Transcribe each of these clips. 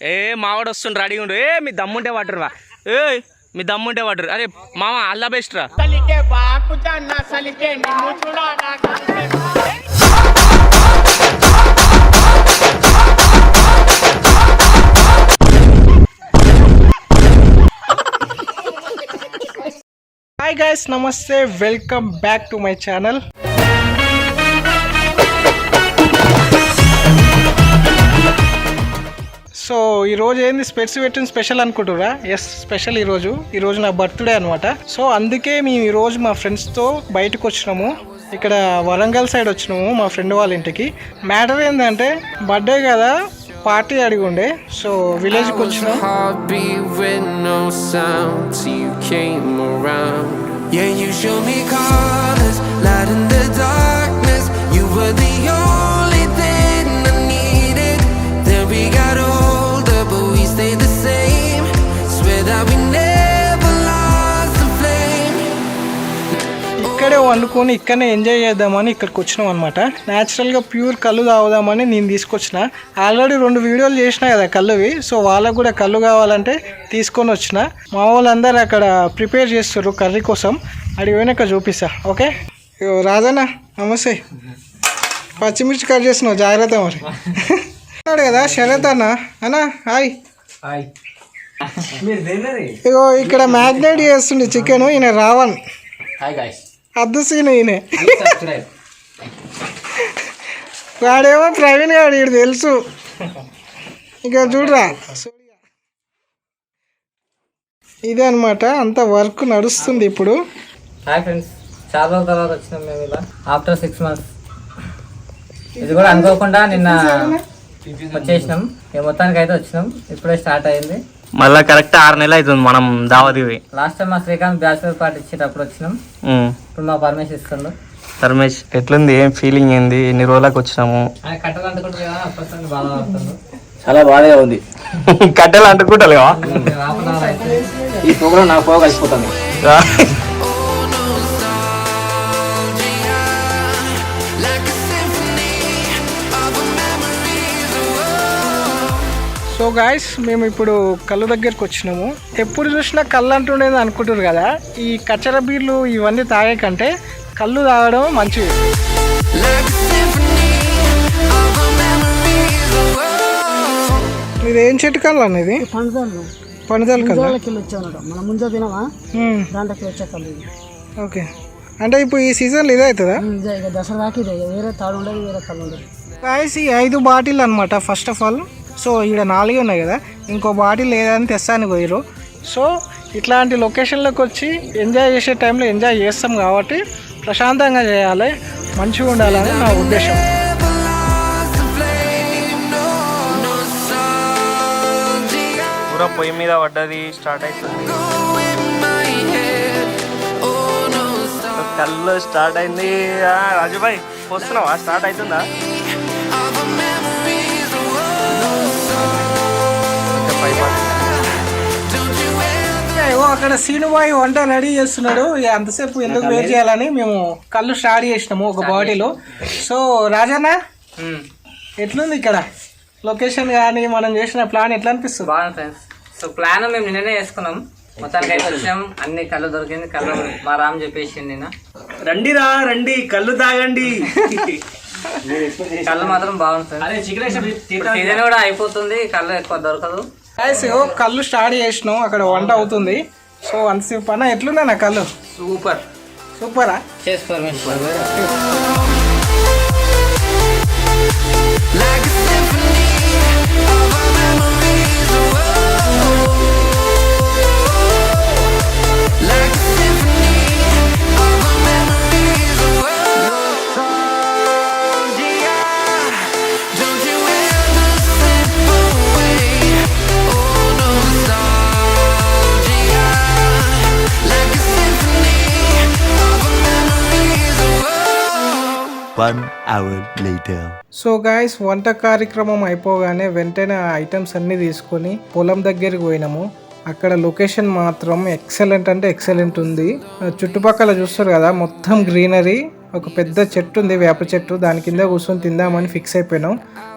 ఏ మావాడు వస్తుండు రెడీ ఉండు. ఏ మీ దమ్ముంటే వాటర్ రా. ఏ మీ దమ్ముంటే వాటర్. అరే మామ అల్లా బెస్ట్ రా. హాయ్ గైస్, నమస్తే, welcome back to my channel. So ఈరోజు ఏంది స్పెట్స్ పెట్టిన స్పెషల్ అనుకుంటురా? ఎస్, స్పెషల్ ఈరోజు నా బర్త్డే అనమాట. సో అందుకే మేము ఈరోజు మా ఫ్రెండ్స్తో బయటకు వచ్చినాము. ఇక్కడ వరంగల్ సైడ్ వచ్చినాము మా ఫ్రెండ్ వాళ్ళ ఇంటికి. మ్యాటర్ ఏంటంటే బర్త్డే కదా, పార్టీ అడిగి ఉండే. సో విలేజ్కి వచ్చినాం. Yeah, you show me colors, light in the darkness. You were the only thing I needed. Then we got older, but we stayed the same. Swear that we never lost the flame. ఇక్కడే వండుకొని ఇక్కడనే enjoy చేద్దామని ఇక్కడికి వచ్చినాం అనమాట. న్యాచురల్గా pure కళ్ళు తాగుదామని నేను తీసుకొచ్చిన. ఆల్రెడీ 2 వీడియోలు చేసినా కదా కళ్ళువి. సో వాళ్ళకు కూడా కళ్ళు కావాలంటే తీసుకొని వచ్చిన. మా వాళ్ళందరూ అక్కడ ప్రిపేర్ చేస్తారు కర్రీ కోసం. అడిగి పోయినాక చూపిస్తా. ఓకే రాజన్న, నమస్తే. పచ్చిమిర్చి కట్ చేస్తున్నావు, జాగ్రత్త మరి. కదా శరత్ అన్న. అన్నా హాయ్. ఇగో ఇక్కడ మ్యాగ్నేట్ చేస్తుండే చికెన్. ఈయన రావణ్. అద్దు సీన్ ఈయన. వాడేమో ప్రవీణ్ గాడు, ఈడు తెలుసు. ఇక చూడరా, ఇదే అనమాట. అంత వర్క్ నడుస్తుంది ఇప్పుడు. హాయ్ ఫ్రెండ్స్, చాలా రోజుల తర్వాత వచ్చినాం మేము ఇలా ఆఫ్టర్ 6 months. ఇది కూడా అనుకోకుండా నిన్న వచ్చేసినాం. మొత్తానికి అయితే వచ్చినాం. ఇప్పుడే స్టార్ట్ అయింది. మళ్ళా కరెక్ట్ 6 నెలలు అవుతుంది మనం దావదివి. లాస్ట్ టైం మా శ్రీకాంత్ బ్యాచిలర్ పార్టీ ఇచ్చేటప్పుడు వచ్చినాం. ఇప్పుడు మా పరమేశ్ ఇస్తుండ్రు. పరమేశ్ ఎట్లుంది, ఏం ఫీలింగ్ ఏంది? ఎన్ని రోజులకు వచ్చినాము? కట్టలు అంటుకుంటున్నా అప్పటి బాగా ఆడుతుంది. చాలా బాగా ఉంది. కట్టెలు అంటుకుంటలేవా? ఈ ప్రోగ్రామ్ నాకు బాగా కలిసిపోతుంది. సో గాయస్, మేము ఇప్పుడు కళ్ళు దగ్గరికి వచ్చినాము. ఎప్పుడు చూసినా కళ్ళు అంటుండేది అనుకుంటారు కదా. ఈ కచ్చర బీర్లు ఇవన్నీ తాగే కంటే కళ్ళు తాగడం మంచిది. ఇది ఏం చెట్టు కళ్ళు అనేది? పండుదల కళ్ళు. ఓకే, అంటే ఇప్పుడు ఈ సీజన్లో ఇదే అవుతుందా? గాయస్, ఈ 5 బాటిల్ అనమాట ఫస్ట్ ఆఫ్ ఆల్. సో ఇక్కడ 4 ఉన్నాయి కదా, ఇంకో బాటిల్ లేదని తెస్తాను పోయిరు. సో ఇట్లాంటి లొకేషన్లోకి వచ్చి ఎంజాయ్ చేసే టైంలో ఎంజాయ్ చేస్తాం కాబట్టి ప్రశాంతంగా చేయాలి, మంచిగా ఉండాలని నా ఉద్దేశం. పూరా పొయ్యి మీద పడ్డది, స్టార్ట్ అవుతుంది. కళ్ళు స్టార్ట్ అయింది. రాజుబాయ్ వస్తున్నావా? స్టార్ట్ అవుతుందా? అక్కడ సీనుబాయి వంట రెడీ చేస్తున్నాడు. అంతసేపు ఎందుకు వెయిట్ చేయాలని మేము కళ్ళు స్టార్ట్ చేసినాము ఒక బాటిల్. సో రాజన్న, ఎట్లుంది ఇక్కడ లొకేషన్ కానీ మనం చేసిన ప్లాన్ ఎట్లా అనిపిస్తుంది? బాగుంది ఫ్రెండ్స్. సో ప్లాన్ మేము నిన్ననే వేసుకున్నాం. మొత్తానికి అయితే వచ్చాం. అన్ని కళ్ళు దొరికింది. కళ్ళు మా రామ్ చెప్పేసి నిన్న రండిరా రండి కళ్ళు తాగండి. కళ్ళు మాత్రం బాగుంది ఫ్రెండ్స్. సీజన్ కూడా అయిపోతుంది, కళ్ళు ఎక్కువ దొరకదు. కళ్ళు స్టార్ట్ చేసినాం, అక్కడ వంట అవుతుంది. సో అంతసేపు పని ఎట్లున్నా నా కళ్ళు సూపర్. సూపరా? చేసుకోరు. సో గాయస్, వంట కార్యక్రమం అయిపోగానే వెంటనే ఐటమ్స్ అన్ని తీసుకొని పొలం దగ్గరికి పోయినాము. అక్కడ లొకేషన్ మాత్రం ఎక్సలెంట్ అంటే ఎక్సలెంట్ ఉంది. చుట్టుపక్కల చూస్తారు కదా, మొత్తం గ్రీనరీ. ఒక పెద్ద చెట్టు ఉంది, వేప చెట్టు, దాని కింద కూర్చొని తిందామని ఫిక్స్ అయిపోయినాం.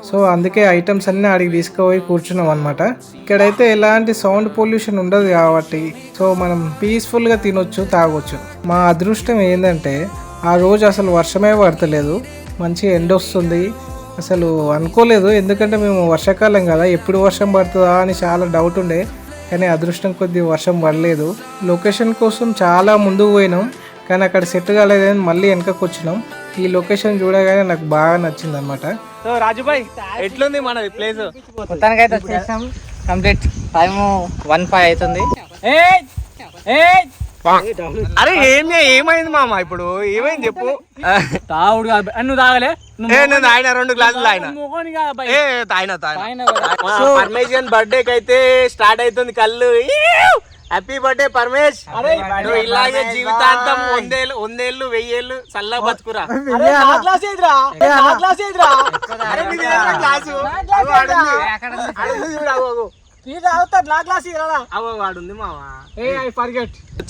సో అందుకే ఐటమ్స్ అన్నీ ఆడికి తీసుకుపోయి కూర్చున్నాం అనమాట. ఇక్కడైతే ఎలాంటి సౌండ్ పొల్యూషన్ ఉండదు కాబట్టి సో మనం పీస్ఫుల్గా తినొచ్చు, తాగొచ్చు. మా అదృష్టం ఏంటంటే ఆ రోజు అసలు వర్షమే పడతలేదు, మంచి ఎండ వస్తుంది. అసలు అనుకోలేదు, ఎందుకంటే మేము వర్షాకాలం కదా, ఎప్పుడు వర్షం పడుతుందా అని చాలా డౌట్ ఉండే. కానీ అదృష్టం కొద్ది వర్షం పడలేదు. లొకేషన్ కోసం చాలా ముందుకు పోయినాం, కానీ అక్కడ సెట్ కాలేదని మళ్ళీ వెనకకు వచ్చినాం. ఈ లొకేషన్ చూడగానే నాకు బాగా నచ్చింది అనమాట. సో రాజుభాయ్ ఎట్లుంది మన ప్లేస్? మొత్తానికి అయితే వచ్చేసాం. కంప్లీట్ టైము 1:05 అవుతుంది. అరే ఏమైంది మామ? ఇప్పుడు ఏమైంది చెప్పు. తాగుడు నువ్వు తాగలే? నేను తాగిన 2 గ్లాసులు తాగిన. పరమేశ్వర్ బర్త్డే కి అయితే స్టార్ట్ అవుతుంది కళ్ళు. హ్యాపీ బర్త్డే పరమేష్, నువ్వు ఇలాగే జీవితాంతం 100 ఏళ్ళు 1000 ఏళ్ళు చల్లగా బతుకురా.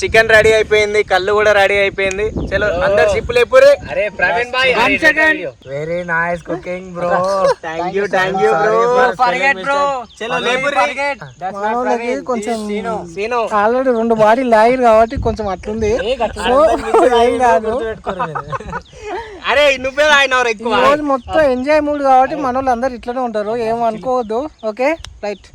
చికెన్ రెడీ అయిపోయింది, కళ్ళు కూడా రెడీ అయిపోయింది. చలో అందరు షిప్పులు ఎప్పుడు. అరే ప్రవీణ్ భాయ్, very nice cooking bro. Thank you bro. చలో కొంచెం ఆల్రెడీ 2 బాడీలు లాగిరు కాబట్టి కొంచెం అట్లుంది. ఏం కాదు. అరే నువ్వే తాగినవరు ఎక్కువ. రోజు మొత్తం ఎంజాయ్ మూడ్ కాబట్టి మన వాళ్ళు అందరు ఇట్లనే ఉంటారు, ఏం అనుకోవద్దు. Okay right.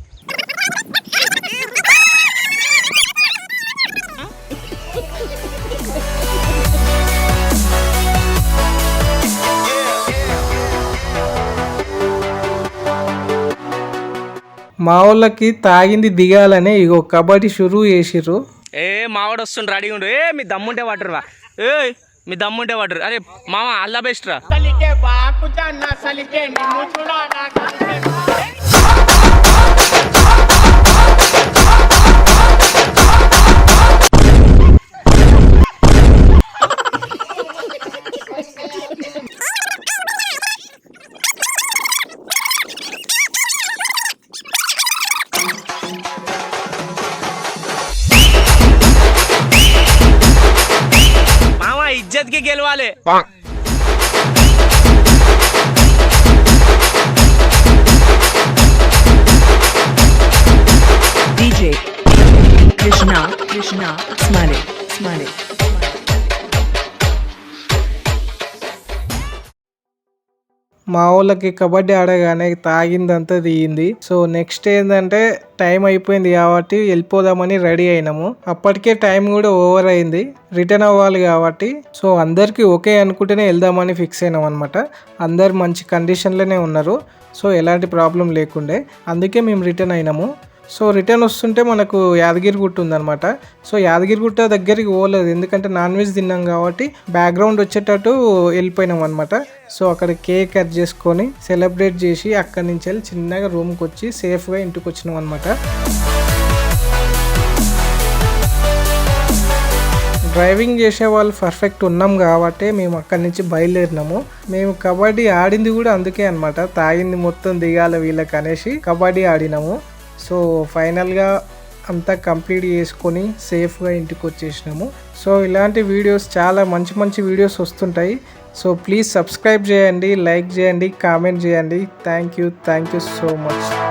మా వాళ్ళకి తాగింది దిగాలని ఇగో కబడ్డీ షురూ చేసిర్రు. మావాడు వస్తుండు, రెడీ ఉండు. మీ దమ్ముంటే వాటర్ రా. మీ దమ్ముంటే వాటర్. అరే మామ అల్లా బెస్ట్ రా. ఇజ్జత్ కి గెలవాలి. DJ Krishna Smile. మా వాళ్ళకి కబడ్డీ ఆడగానే తాగిందంతా దిగింది. సో నెక్స్ట్ ఏంటంటే టైం అయిపోయింది కాబట్టి వెళ్ళిపోదామని రెడీ అయినాము. అప్పటికే టైం కూడా ఓవర్ అయింది, రిటర్న్ అవ్వాలి కాబట్టి సో అందరికీ ఓకే అనుకుంటేనే వెళ్దామని ఫిక్స్ అయినాం అనమాట. అందరు మంచి కండిషన్లోనే ఉన్నారు, సో ఎలాంటి ప్రాబ్లం లేకుండే, అందుకే మేము రిటర్న్ అయినాము. సో రిటర్న్ వస్తుంటే మనకు యాదగిరిగుట్ట ఉందన్నమాట. సో యాదగిరిగుట్ట దగ్గరికి పోలేదు, ఎందుకంటే నాన్ వెజ్ తిన్నాం కాబట్టి బ్యాక్గ్రౌండ్ వచ్చేటట్టు వెళ్ళిపోయినాం అనమాట. సో అక్కడ కేక్ కట్ చేసుకొని సెలబ్రేట్ చేసి అక్కడి నుంచి వెళ్ళి చిన్నగా రూమ్కి వచ్చి సేఫ్గా ఇంటికి వచ్చినాం అనమాట. డ్రైవింగ్ చేసే వాళ్ళు పర్ఫెక్ట్ ఉన్నాం కాబట్టి మేము అక్కడి నుంచి బయలుదేరినాము. మేము కబడ్డీ ఆడింది కూడా అందుకే అనమాట, తాగింది మొత్తం దిగాల వీళ్ళకి అనేసి కబడ్డీ ఆడినాము. సో ఫైనల్గా అంతా కంప్లీట్ చేసుకొని సేఫ్గా ఇంటికి వచ్చేసినాము. సో ఇలాంటి వీడియోస్ చాలా మంచి వీడియోస్ వస్తుంటాయి. సో ప్లీజ్ సబ్స్క్రైబ్ చేయండి, లైక్ చేయండి, కామెంట్ చేయండి. Thank you so much.